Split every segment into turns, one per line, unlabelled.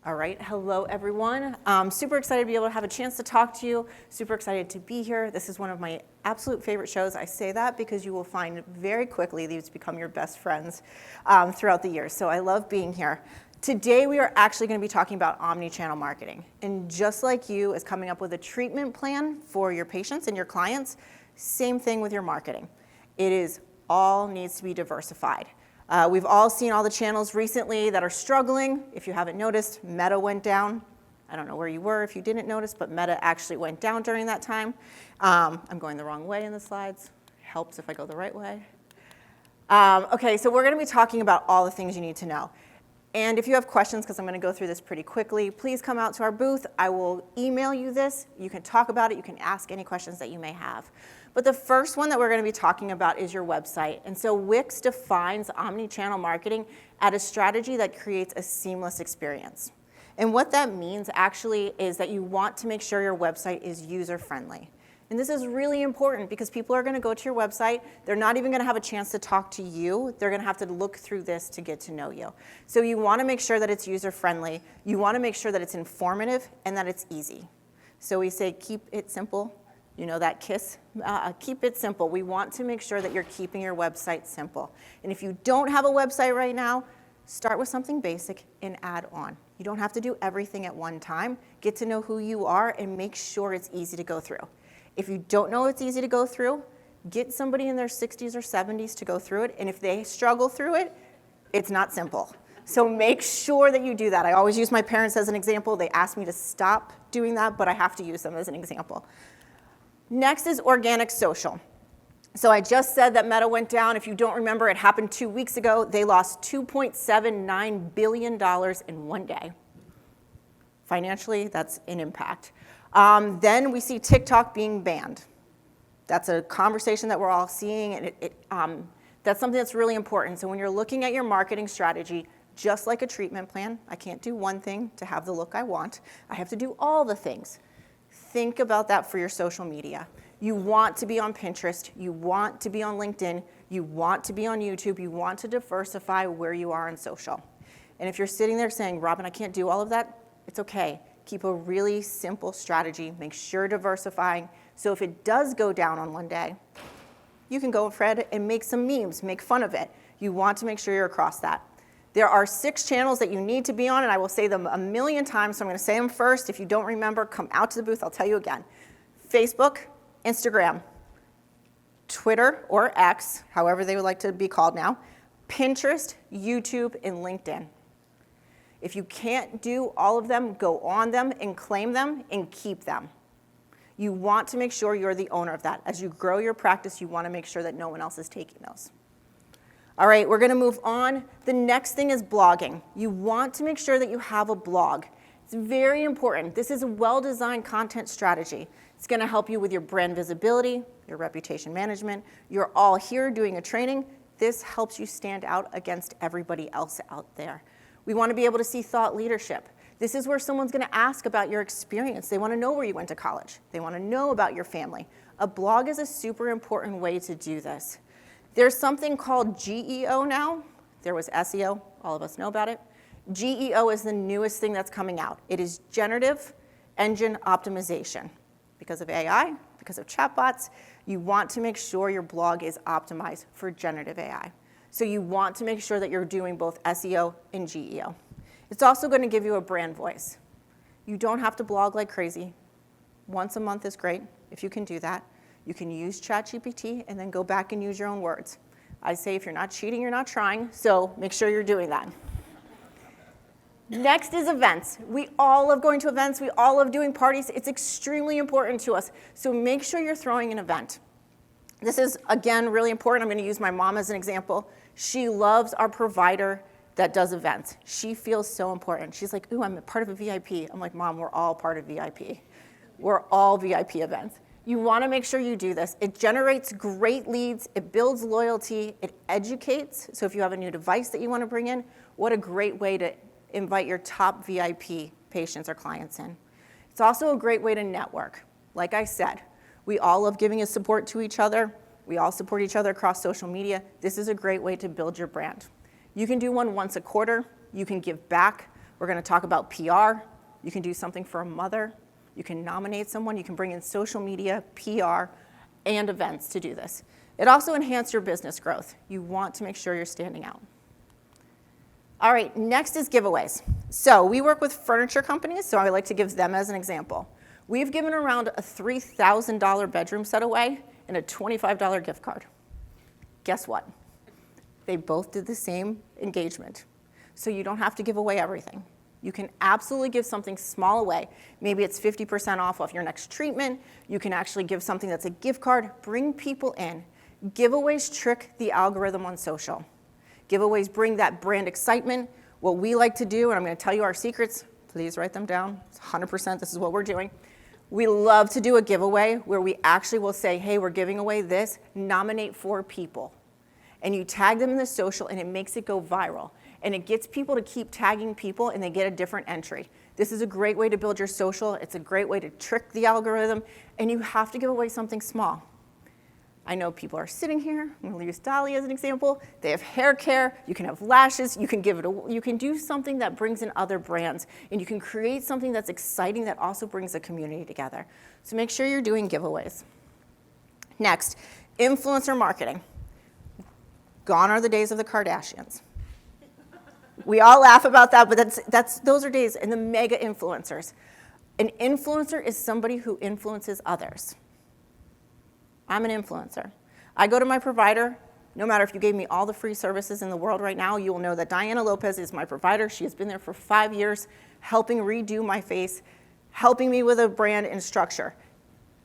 All right, hello everyone. Super excited to be able to have a chance to talk to you. Super excited to be here. This is one of my absolute favorite shows. I say that because you will find very quickly these become your best friends throughout the years. So I love being here. Today we are actually going to be talking about omnichannel marketing. And just like you is coming up with a treatment plan for your patients and your clients, same thing with your marketing. It is all needs to be diversified. We've all seen all the channels recently that are struggling. If you haven't noticed, Meta went down. I don't know where you were if you didn't notice, but Meta actually went down during that time. I'm going the wrong way in the slides. Helps if I go the right way. Okay, so we're going to be talking about all the things you need to know. And if you have questions, because I'm going to go through this pretty quickly, please come out to our booth. I will email you this. You can talk about it. You can ask any questions that you may have. But the first one that we're going to be talking about is your website. And so Wix defines omnichannel marketing as a strategy that creates a seamless experience. And what that means actually is that you want to make sure your website is user-friendly. And this is really important because people are going to go to your website. They're not even going to have a chance to talk to you. They're going to have to look through this to get to know you. So you want to make sure that it's user-friendly. You want to make sure that it's informative and that it's easy. So we say keep it simple. You know that KISS? Keep it simple. We want to make sure that you're keeping your website simple. And if you don't have a website right now, start with something basic and add on. You don't have to do everything at one time. Get to know who you are and make sure it's easy to go through. If you don't know it's easy to go through, get somebody in their 60s or 70s to go through it. And if they struggle through it, it's not simple. So make sure that you do that. I always use my parents as an example. They ask me to stop doing that, but I have to use them as an example. Next is organic social. So I just said that Meta went down. If you don't remember, it happened 2 weeks ago. They lost $2.79 billion in one day. Financially, that's an impact. Then we see TikTok being banned. That's a conversation that we're all seeing, and that's something that's really important. So when you're looking at your marketing strategy, just like a treatment plan, I can't do one thing to have the look I want. I have to do all the things. Think about that for your social media. You want to be on Pinterest. You want to be on LinkedIn. You want to be on YouTube. You want to diversify where you are on social. And if you're sitting there saying, Robin, I can't do all of that, it's okay. Keep a really simple strategy. Make sure diversifying. So if it does go down on one day, you can go ahead and make some memes, make fun of it. You want to make sure you're across that. There are 6 channels that you need to be on, and I will say them a million times, so I'm going to say them first. If you don't remember, come out to the booth. I'll tell you again. Facebook, Instagram, Twitter or X, however they would like to be called now, Pinterest, YouTube, and LinkedIn. If you can't do all of them, go on them and claim them and keep them. You want to make sure you're the owner of that. As you grow your practice, you want to make sure that no one else is taking those. All right, we're going to move on. The next thing is blogging. You want to make sure that you have a blog. It's very important. This is a well-designed content strategy. It's going to help you with your brand visibility, your reputation management. You're all here doing a training. This helps you stand out against everybody else out there. We want to be able to see thought leadership. This is where someone's going to ask about your experience. They want to know where you went to college. They want to know about your family. A blog is a super important way to do this. There's something called GEO now. There was SEO. All of us know about it. GEO is the newest thing that's coming out. It is generative engine optimization. Because of AI, because of chatbots, you want to make sure your blog is optimized for generative AI. So you want to make sure that you're doing both SEO and GEO. It's also going to give you a brand voice. You don't have to blog like crazy. Once a month is great if you can do that. You can use ChatGPT and then go back and use your own words. I say if you're not cheating, you're not trying, so make sure you're doing that. Next is events. We all love going to events. We all love doing parties. It's extremely important to us. So make sure you're throwing an event. This is, again, really important. I'm going to use my mom as an example. She loves our provider that does events. She feels so important. She's like, ooh, I'm a part of a VIP. I'm like, Mom, we're all part of VIP. We're all VIP events. You want to make sure you do this. It generates great leads. It builds loyalty. It educates. So if you have a new device that you want to bring in, what a great way to invite your top VIP patients or clients in. It's also a great way to network. Like I said, we all love giving a support to each other. We all support each other across social media. This is a great way to build your brand. You can do one once a quarter. You can give back. We're going to talk about PR. You can do something for a mother. You can nominate someone. You can bring in social media, PR, and events to do this. It also enhances your business growth. You want to make sure you're standing out. All right, next is giveaways. So we work with furniture companies, so I like to give them as an example. We've given around a $3,000 bedroom set away and a $25 gift card. Guess what? They both did the same engagement. So you don't have to give away everything. You can absolutely give something small away. Maybe it's 50% off your next treatment. You can actually give something that's a gift card. Bring people in. Giveaways trick the algorithm on social. Giveaways bring that brand excitement. What we like to do, and I'm going to tell you our secrets, please write them down. It's 100%, this is what we're doing. We love to do a giveaway where we actually will say, hey, we're giving away this, nominate 4 people. And you tag them in the social and it makes it go viral. And it gets people to keep tagging people and they get a different entry. This is a great way to build your social. It's a great way to trick the algorithm. And you have to give away something small. I know people are sitting here. I'm going to use Dolly as an example. They have hair care. You can have lashes. You can you can do something that brings in other brands. And you can create something that's exciting that also brings a community together. So make sure you're doing giveaways. Next, influencer marketing. Gone are the days of the Kardashians. We all laugh about that, but those are days. And the mega influencers. An influencer is somebody who influences others. I'm an influencer. I go to my provider. No matter if you gave me all the free services in the world right now, you will know that Diana Lopez is my provider. She has been there for 5 years, helping redo my face, helping me with a brand and structure.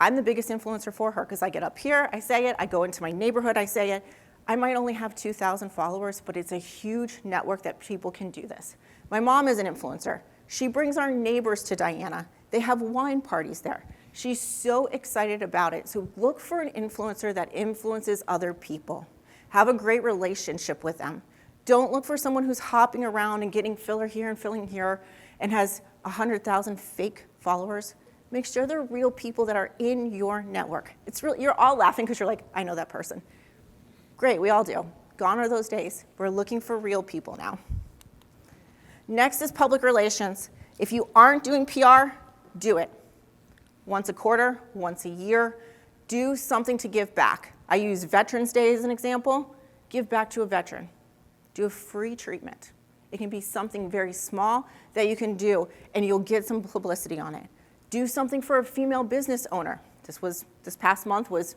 I'm the biggest influencer for her because I get up here, I say it, I go into my neighborhood, I say it. I might only have 2,000 followers, but it's a huge network that people can do this. My mom is an influencer. She brings our neighbors to Diana. They have wine parties there. She's so excited about it. So look for an influencer that influences other people. Have a great relationship with them. Don't look for someone who's hopping around and getting filler here and filling here and has 100,000 fake followers. Make sure they're real people that are in your network. It's real. You're all laughing because you're like, I know that person. Great, we all do. Gone are those days. We're looking for real people now. Next is public relations. If you aren't doing PR, do it. Once a quarter, once a year, do something to give back. I use Veterans Day as an example. Give back to a veteran. Do a free treatment. It can be something very small that you can do, and you'll get some publicity on it. Do something for a female business owner. This past month was,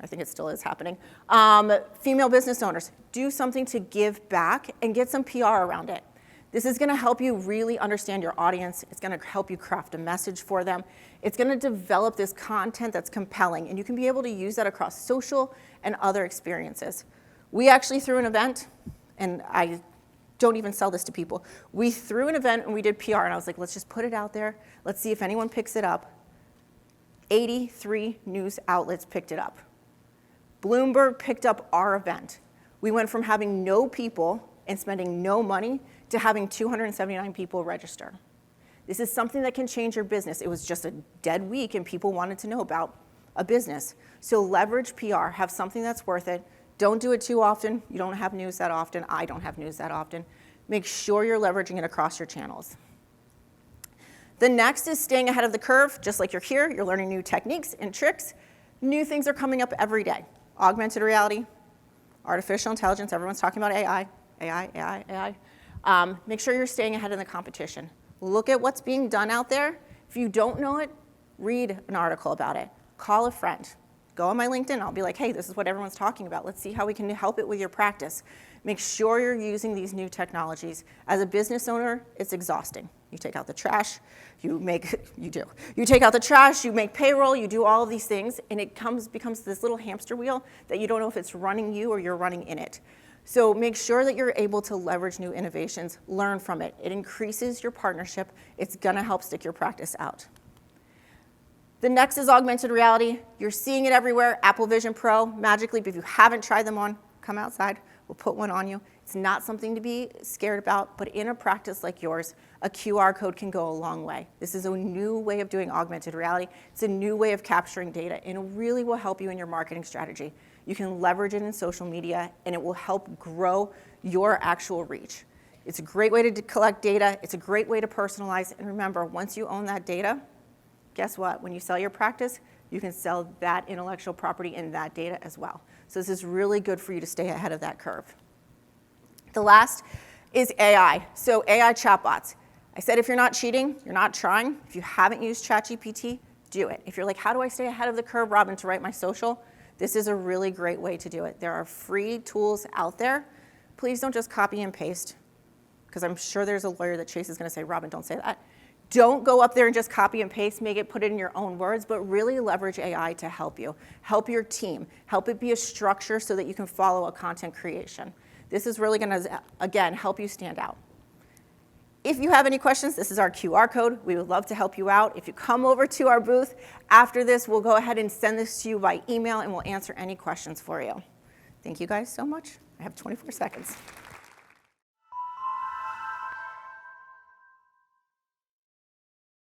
I think it still is happening, female business owners. Do something to give back and get some PR around it. This is going to help you really understand your audience. It's going to help you craft a message for them. It's going to develop this content that's compelling, and you can be able to use that across social and other experiences. We actually threw an event, and I don't even sell this to people. We threw an event and we did PR, and I was like, let's just put it out there. Let's see if anyone picks it up. 83 news outlets picked it up. Bloomberg picked up our event. We went from having no people and spending no money to having 279 people register. This is something that can change your business. It was just a dead week and people wanted to know about a business. So leverage PR, have something that's worth it. Don't do it too often. You don't have news that often. I don't have news that often. Make sure you're leveraging it across your channels. The next is staying ahead of the curve. Just like you're here, you're learning new techniques and tricks. New things are coming up every day. Augmented reality, artificial intelligence, everyone's talking about AI. Make sure you're staying ahead in the competition. Look at what's being done out there. If you don't know it, read an article about it. Call a friend. Go on my LinkedIn. I'll be like, hey, this is what everyone's talking about. Let's see how we can help it with your practice. Make sure you're using these new technologies. As a business owner, it's exhausting. You take out the trash, you take out the trash, you make payroll, you do all of these things, and it becomes this little hamster wheel that you don't know if it's running you or you're running in it. So make sure that you're able to leverage new innovations, learn from it. It increases your partnership. It's gonna help stick your practice out. The next is augmented reality. You're seeing it everywhere. Apple Vision Pro, Magic Leap. If you haven't tried them on, come outside. We'll put one on you. It's not something to be scared about, but in a practice like yours, a QR code can go a long way. This is a new way of doing augmented reality. It's a new way of capturing data, and it really will help you in your marketing strategy. You can leverage it in social media, and it will help grow your actual reach. It's a great way to collect data. It's a great way to personalize. And remember, once you own that data, guess what? When you sell your practice, you can sell that intellectual property and that data as well. So this is really good for you to stay ahead of that curve. The last is AI. So AI chatbots. I said if you're not cheating, you're not trying. If you haven't used ChatGPT, do it. If you're like, how do I stay ahead of the curve, Robin, to write my social? This is a really great way to do it. There are free tools out there. Please don't just copy and paste, because I'm sure there's a lawyer that Chase is going to say, Robin, don't say that. Don't go up there and just copy and paste, put it in your own words, but really leverage AI to help you, help your team, help it be a structure so that you can follow a content creation. This is really going to, again, help you stand out. If you have any questions, this is our QR code. We would love to help you out. If you come over to our booth after this, we'll go ahead and send this to you by email, and we'll answer any questions for you. Thank you guys so much. I have 24 seconds.